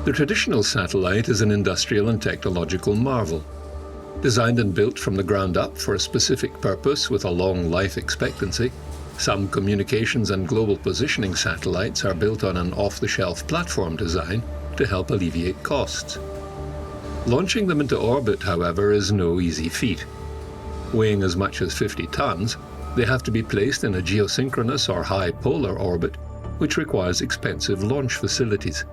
The traditional satellite is an industrial and technological marvel. Designed and built from the ground up for a specific purpose with a long life expectancy, some communications and global positioning satellites are built on an off-the-shelf platform design to help alleviate costs. Launching them into orbit, however, is no easy feat. Weighing as much as 50 tons, they have to be placed in a geosynchronous or high polar orbit, which requires expensive launch facilities.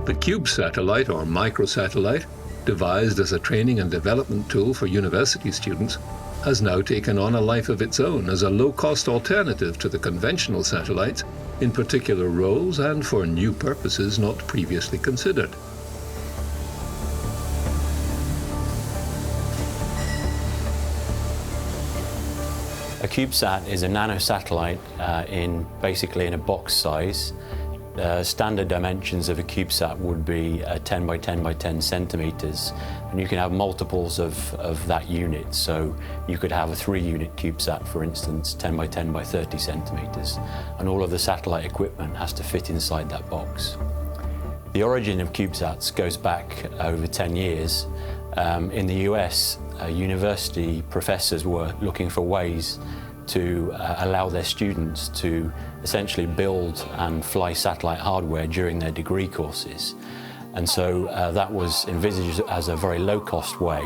The Cubesat or microsatellite, devised as a training and development tool for university students, has now taken on a life of its own as a low-cost alternative to the conventional satellites in particular roles and for new purposes not previously considered. A Cubesat is a nanosatellite basically in a box size. Standard dimensions of a Cubesat would be 10 by 10 by 10 centimeters, and you can have multiples of that unit. So you could have a 3-unit Cubesat, for instance, 10 by 10 by 30 centimeters, and all of the satellite equipment has to fit inside that box. The origin of Cubesats goes back over 10 years. In the US, university professors were looking for ways to allow their students to essentially build and fly satellite hardware during their degree courses. And so that was envisaged as a very low-cost way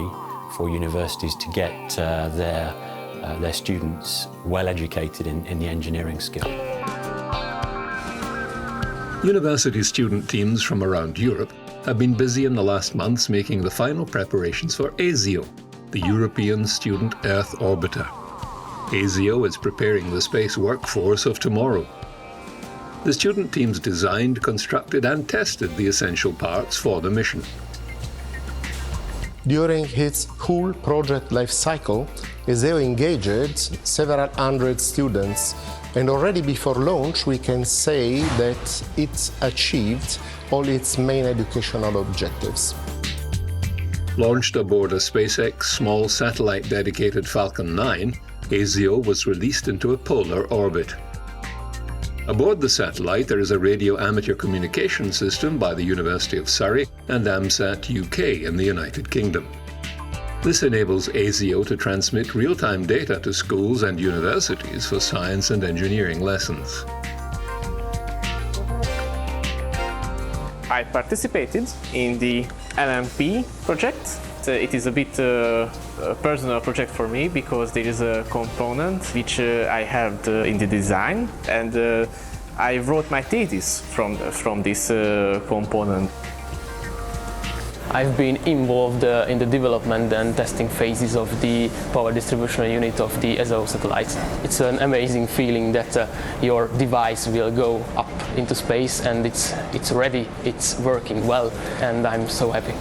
for universities to get their students well educated in the engineering skill. University student teams from around Europe have been busy in the last months making the final preparations for ESIO, the European Student Earth Orbiter. ESIO is preparing the space workforce of tomorrow. The student teams designed, constructed and tested the essential parts for the mission. During its whole project life cycle, ESIO engaged several hundred students, and already before launch we can say that it achieved all its main educational objectives. Launched aboard a SpaceX small satellite-dedicated Falcon 9, ESIO was released into a polar orbit. Aboard the satellite there is a radio amateur communication system by the University of Surrey and AMSAT UK in the United Kingdom. This enables ESIO to transmit real-time data to schools and universities for science and engineering lessons. I participated in the LMP project. It is a bit a personal project for me because there is a component which I have in the design, and I wrote my thesis from this component. I've been involved in the development and testing phases of the power distribution unit of the ESO satellites. It's an amazing feeling that your device will go up into space and it's ready, it's working well, and I'm so happy.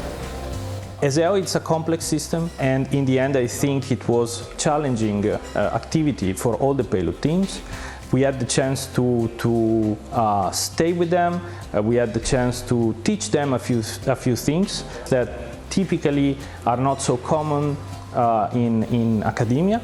ESO is a complex system, and in the end I think it was challenging activity for all the payload teams. We had the chance to stay with them. We had the chance to teach them a few things that typically are not so common in academia.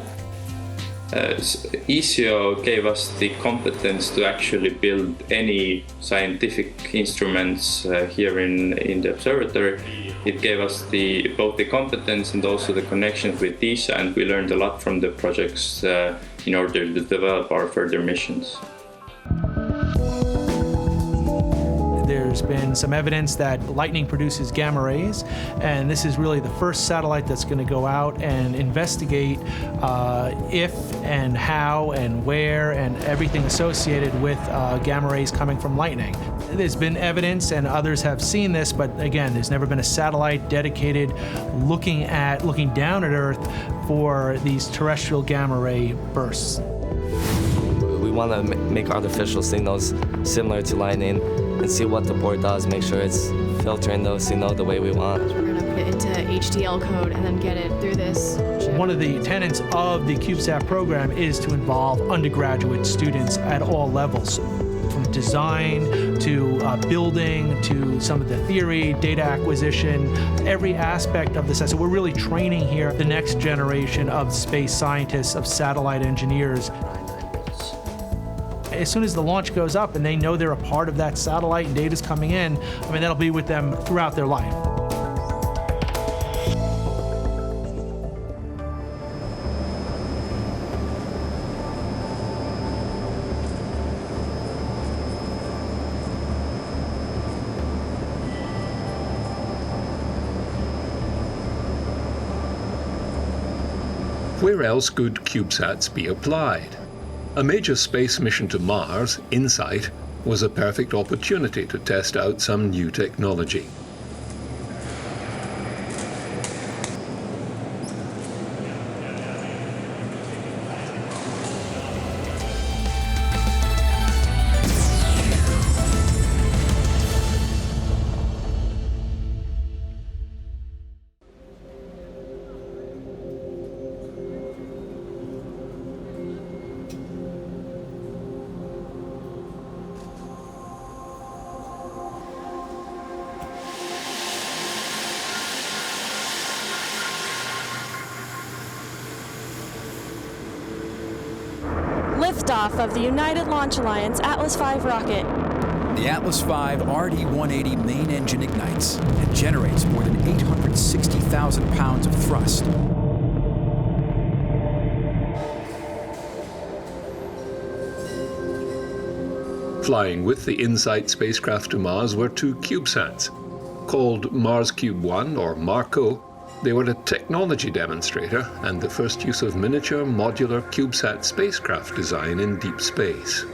ESIO gave us the competence to actually build any scientific instruments here in the observatory. It gave us both the competence and also the connections with ESA, and we learned a lot from the projects in order to develop our further missions. There's been some evidence that lightning produces gamma rays, and this is really the first satellite that's going to go out and investigate if and how and where and everything associated with gamma rays coming from lightning. There's been evidence, and others have seen this, but again, there's never been a satellite dedicated looking down at Earth for these terrestrial gamma ray bursts. We want to make artificial signals similar to lightning and see what the board does, make sure it's filtering those signals the way we want. We're going to put it into HDL code and then get it through this chip. One of the tenets of the Cubesat program is to involve undergraduate students at all levels, from design to building to some of the theory, data acquisition, every aspect of this. So we're really training here the next generation of space scientists, of satellite engineers. as soon as the launch goes up and they know they're a part of that satellite and data's coming in, I mean, that'll be with them throughout their life. Where else could Cubesats be applied? A major space mission to Mars, InSight, was a perfect opportunity to test out some new technology. Liftoff of the United Launch Alliance Atlas V rocket. The Atlas V RD-180 main engine ignites and generates more than 860,000 pounds of thrust. Flying with the InSight spacecraft to Mars were two Cubesats. Called Mars Cube 1 or Marco, they were a technology demonstrator and the first use of miniature modular CubeSat spacecraft design in deep space.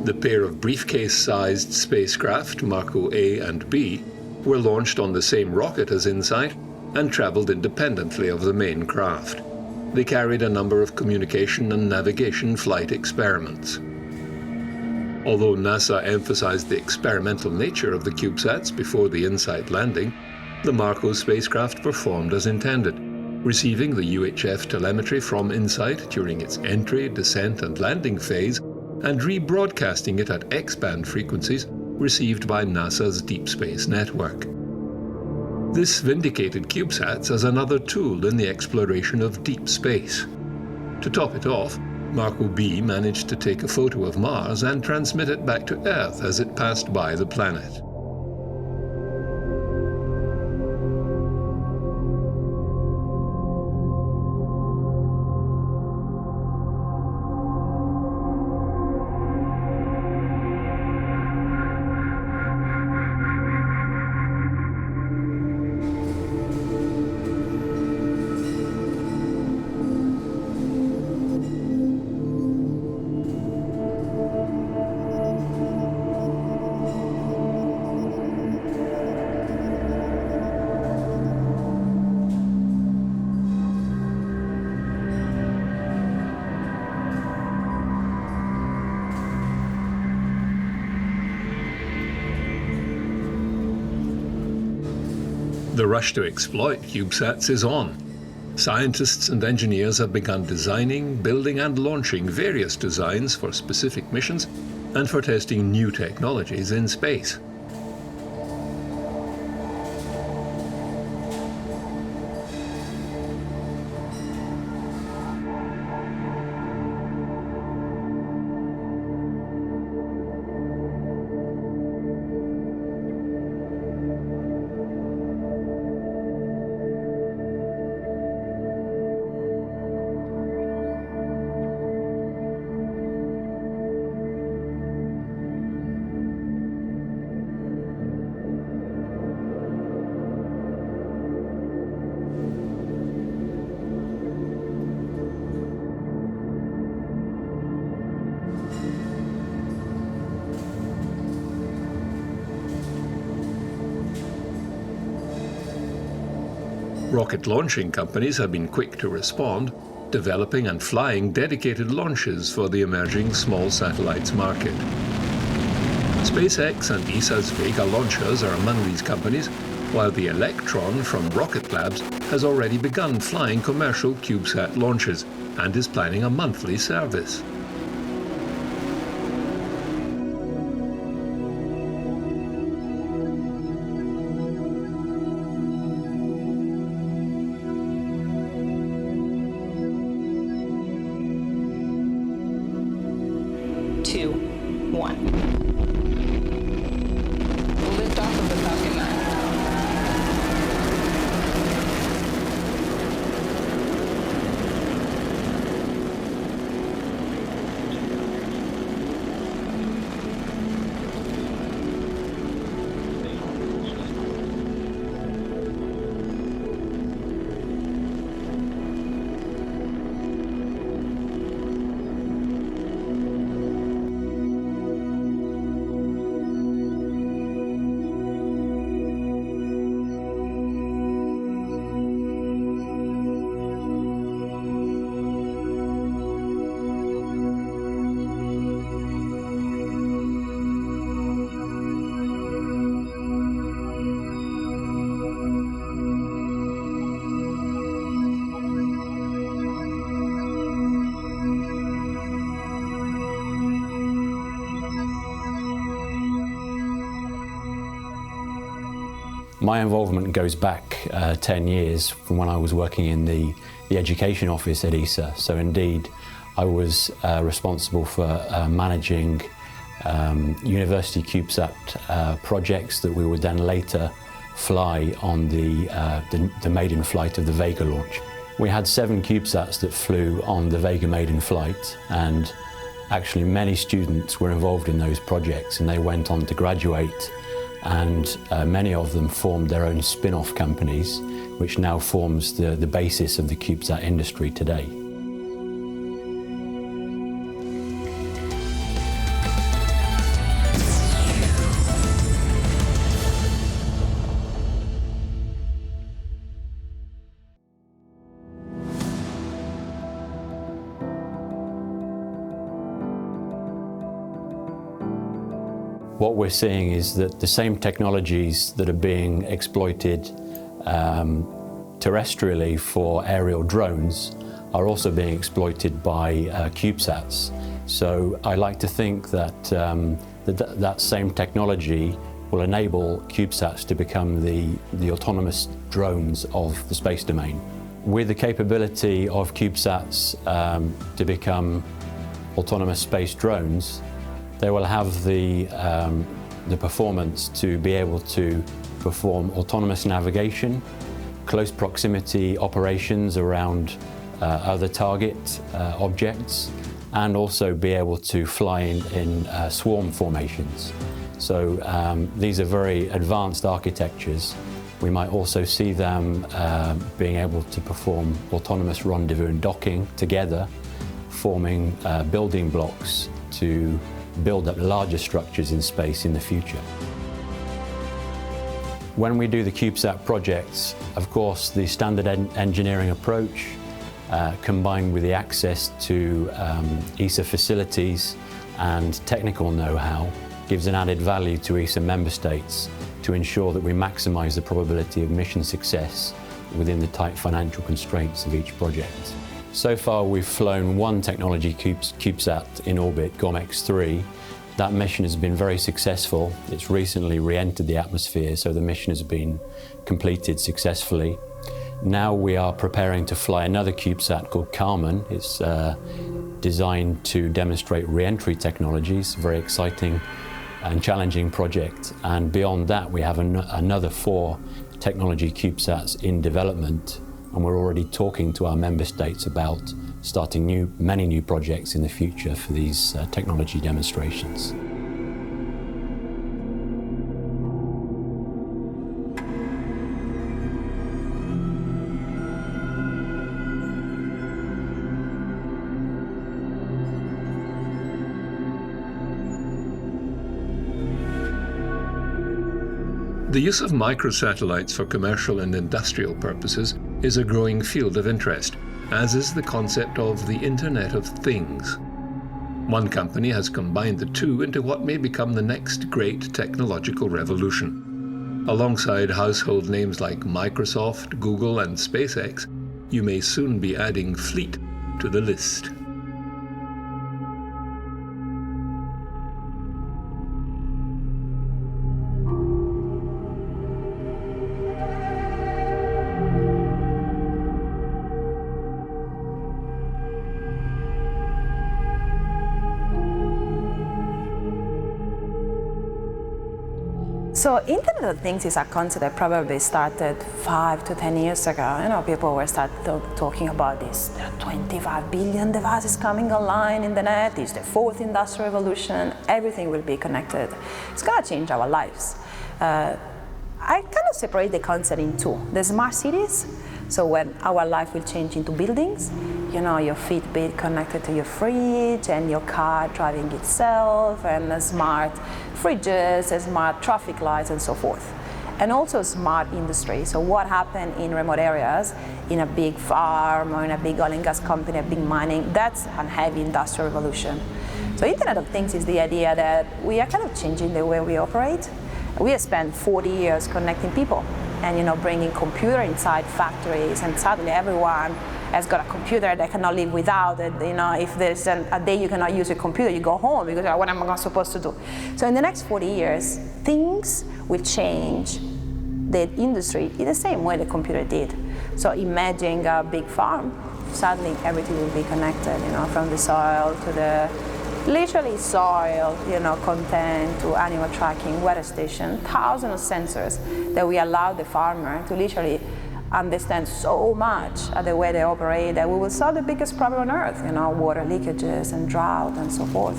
The pair of briefcase-sized spacecraft, Marco A and B, were launched on the same rocket as InSight and traveled independently of the main craft. They carried a number of communication and navigation flight experiments. Although NASA emphasized the experimental nature of the CubeSats before the InSight landing, the Marco spacecraft performed as intended, receiving the UHF telemetry from InSight during its entry, descent and landing phase, and rebroadcasting it at X-band frequencies received by NASA's Deep Space Network. This vindicated CubeSats as another tool in the exploration of deep space. To top it off, Marco B managed to take a photo of Mars and transmit it back to Earth as it passed by the planet. The rush to exploit CubeSats is on. Scientists and engineers have begun designing, building and launching various designs for specific missions and for testing new technologies in space. Rocket launching companies have been quick to respond, developing and flying dedicated launches for the emerging small satellites market. SpaceX and ESA's Vega launchers are among these companies, while the Electron from Rocket Labs has already begun flying commercial CubeSat launches and is planning a monthly service. 1. Lift off of the Falcon 9. My involvement goes back 10 years from when I was working in the education office at ESA. So indeed, I was responsible for managing university CubeSat projects that we would then later fly on the maiden flight of the Vega launch. We had 7 CubeSats that flew on the Vega maiden flight, and actually many students were involved in those projects, and they went on to graduate, and many of them formed their own spin-off companies, which now forms the basis of the CubeSat industry today. What we're seeing is that the same technologies that are being exploited terrestrially for aerial drones are also being exploited by CubeSats. So I like to think that that same technology will enable CubeSats to become the autonomous drones of the space domain. With the capability of CubeSats to become autonomous space drones, they will have the performance to be able to perform autonomous navigation, close proximity operations around other target objects, and also be able to fly in swarm formations. So these are very advanced architectures. We might also see them being able to perform autonomous rendezvous and docking together, forming building blocks to build up larger structures in space in the future. When we do the CubeSat projects, of course, the standard engineering approach combined with the access to ESA facilities and technical know-how gives an added value to ESA member states to ensure that we maximize the probability of mission success within the tight financial constraints of each project. So far, we've flown one technology CubeSat in orbit, GOMX-3. That mission has been very successful. It's recently re-entered the atmosphere, so the mission has been completed successfully. Now we are preparing to fly another CubeSat called Carmen. It's designed to demonstrate re-entry technologies, very exciting and challenging project. And beyond that, we have another 4 technology CubeSats in development, and we're already talking to our member states about starting many new projects in the future for these technology demonstrations. The use of microsatellites for commercial and industrial purposes is a growing field of interest, as is the concept of the Internet of Things. One company has combined the two into what may become the next great technological revolution. Alongside household names like Microsoft, Google, and SpaceX, you may soon be adding Fleet to the list. So Internet of Things is a concept that probably started 5 to 10 years ago. You know, people were talking about this. There are 25 billion devices coming online in the net. It's the fourth industrial revolution. Everything will be connected. It's going to change our lives. I kind of separate the concept in two. The smart cities, so when our life will change into buildings, you know, your Fitbit connected to your fridge and your car driving itself, and smart fridges, smart traffic lights, and so forth. And also smart industry. So what happened in remote areas, in a big farm or in a big oil and gas company, a big mining, that's a heavy industrial revolution. So Internet of Things is the idea that we are kind of changing the way we operate. We have spent 40 years connecting people and, you know, bringing computer inside factories, and suddenly everyone has got a computer that cannot live without it. You know, if there's a day you cannot use a computer, you go home because what am I supposed to do? So in the next 40 years, things will change the industry in the same way the computer did. So imagine a big farm, suddenly everything will be connected, you know, from the soil to the literally soil, you know, content to animal tracking, weather station, thousands of sensors that we allow the farmer to literally understand so much of the way they operate that we will solve the biggest problem on earth, you know, water leakages and drought and so forth.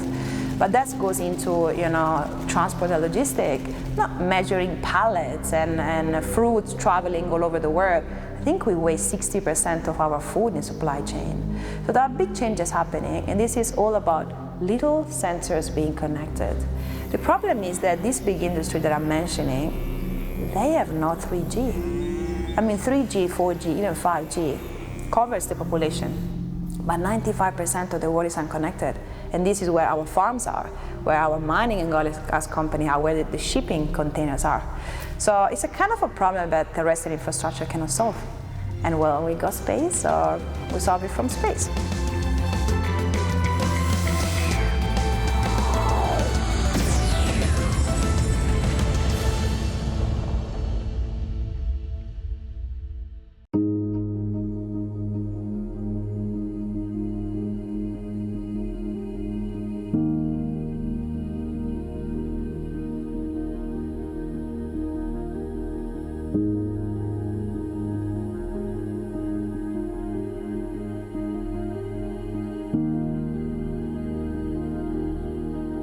But that goes into, you know, transport and logistics, not measuring pallets and fruits traveling all over the world. I think we waste 60% of our food in supply chain. So there are big changes happening, and this is all about little sensors being connected. The problem is that this big industry that I'm mentioning, they have no 3G. I mean, 3G, 4G, even 5G covers the population, but 95% of the world is unconnected. And this is where our farms are, where our mining and oil and gas company are, where the shipping containers are. So it's a kind of a problem that terrestrial infrastructure cannot solve. And well, we got space, or we solve it from space.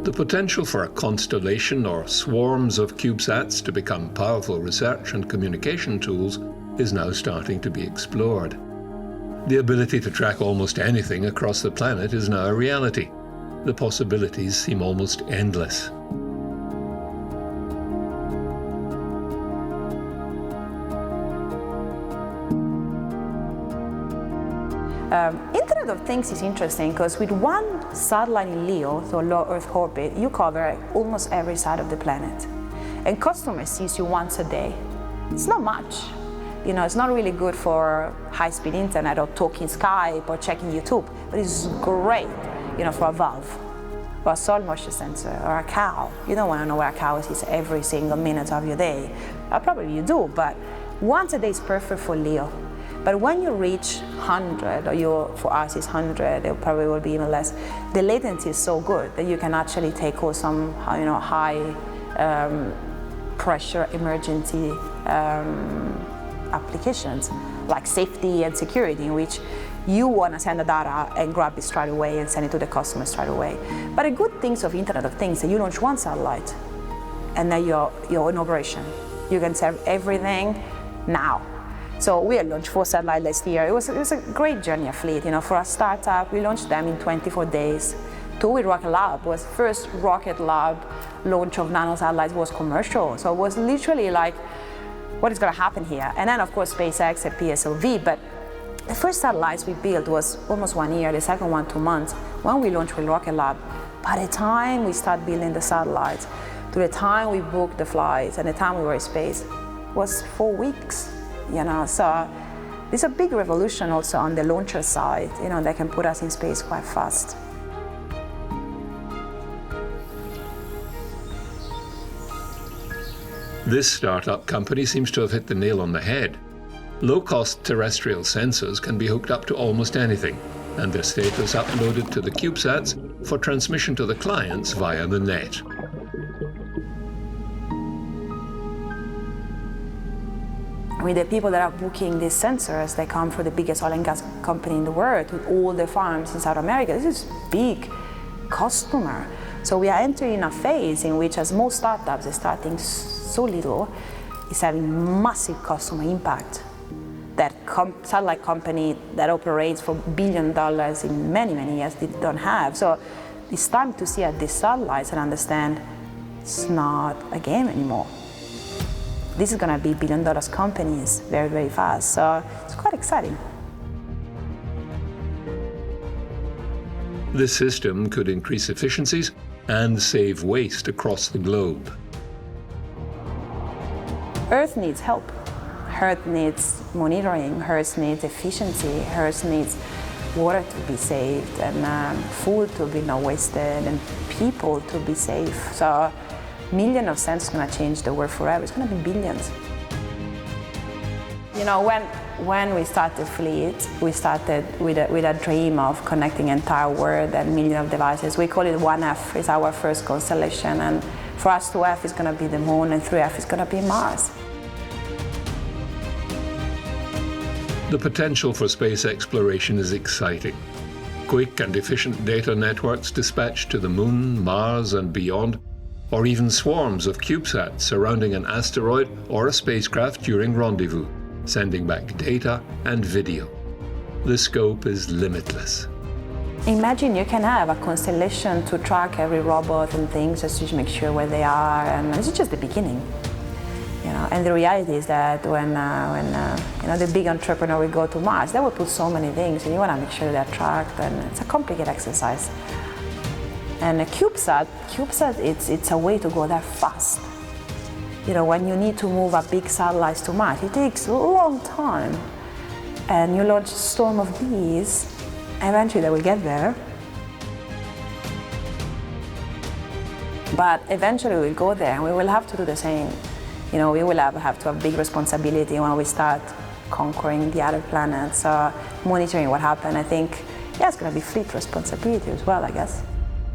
The potential for a constellation or swarms of Cubesats to become powerful research and communication tools is now starting to be explored. The ability to track almost anything across the planet is now a reality. The possibilities seem almost endless. Internet of Things is interesting because with one satellite in LEO, so low Earth orbit, you cover almost every side of the planet. And customers sees you once a day. It's not much. You know, it's not really good for high-speed internet or talking Skype or checking YouTube, but it's great, you know, for a valve or a soil moisture sensor or a cow. You don't want to know where a cow is every single minute of your day. Probably you do, but once a day is perfect for LEO. But when you reach 100, or for us it's 100, it probably will be even less, the latency is so good that you can actually tackle some, you know, high pressure emergency applications like safety and security, in which you want to send the data and grab it straight away and send it to the customer straight away. But the good things of Internet of Things is that you launch one satellite and then you're in operation. You can serve everything now. So we had launched 4 satellites last year. It was a great journey of fleet. You know, for a startup, we launched them in 24 days. 2 with Rocket Lab was first Rocket Lab launch of nano satellites was commercial. So it was literally like, what is going to happen here? And then of course SpaceX and PSLV. But the first satellites we built was almost 1 year. The second one 2 months. When we launched with Rocket Lab, by the time we start building the satellites, to the time we booked the flights and the time we were in space, was 4 weeks. You know, so it's a big revolution also on the launcher side. You know, they can put us in space quite fast. This startup company seems to have hit the nail on the head. Low-cost terrestrial sensors can be hooked up to almost anything, and their status uploaded to the Cubesats for transmission to the clients via the net. I mean, the people that are booking these sensors, they come from the biggest oil and gas company in the world with all the farms in South America. This is big customer. So we are entering a phase in which, as most startups are starting so little, is having massive customer impact. That satellite company that operates for $1 billion in many, many years don't have. So it's time to see at these satellites and understand it's not a game anymore. This is going to be $1 billion companies very, very fast. So it's quite exciting. This system could increase efficiencies and save waste across the globe. Earth needs help. Earth needs monitoring, Earth needs efficiency, Earth needs water to be saved, and food to be not wasted, and people to be safe. So millions of sensors is going to change the world forever. It's going to be billions. You know, when we started Fleet, we started with a dream of connecting the entire world and millions of devices. We call it 1F. It's our first constellation, and for us 2F is going to be the moon, and 3F is going to be Mars. The potential for space exploration is exciting. Quick and efficient data networks dispatched to the Moon, Mars and beyond, or even swarms of Cubesats surrounding an asteroid or a spacecraft during rendezvous, sending back data and video. The scope is limitless. Imagine you can have a constellation to track every robot and things just to make sure where they are, and this is just the beginning. You know, and the reality is that when you know, the big entrepreneur will go to Mars, they will put so many things, and you want to make sure they're tracked, and it's a complicated exercise. And a CubeSat, it's a way to go there fast. You know, when you need to move a big satellite to Mars, it takes a long time, and you launch a storm of bees. Eventually, they will get there. But eventually, we'll go there, and we will have to do the same. You know, we will have to have big responsibility when we start conquering the other planets, monitoring what happened. I think, yeah, it's going to be fleet responsibility as well, I guess.